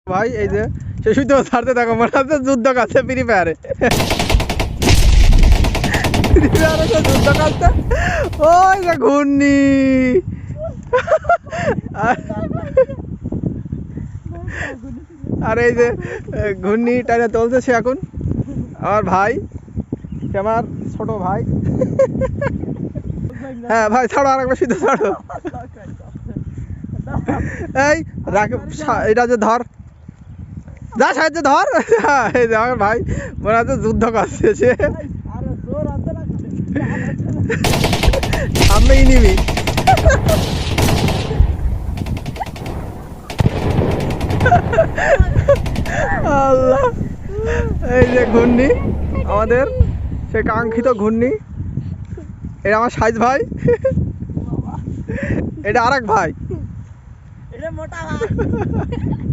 ভাই এই যে সে শুধু ছাড়তে থাকো মনে হচ্ছে যুদ্ধ কাছে ফ্রি ফায়ারে যুদ্ধ কাছে ওই যে ঘূর্ণি আর এই যে ঘূর্ণি টাইনে চলতেছে এখন আমার ভাই আমার ছোট ভাই হ্যাঁ ভাই ছাড়ো আর একবার সিদ্ধ ছাড়ো এই রাখ এটা যে ধর যা সাহায্য ধর এই যে আমার ভাই মনে হচ্ছে যুদ্ধ করছে আমি নিবি আল্লাহ এই যে ঘূর্ণি আমাদের সে কাঙ্ক্ষিত ঘূর্ণি এটা আমার সাইজ ভাই এটা আরেক ভাই এটা মোটা ভাই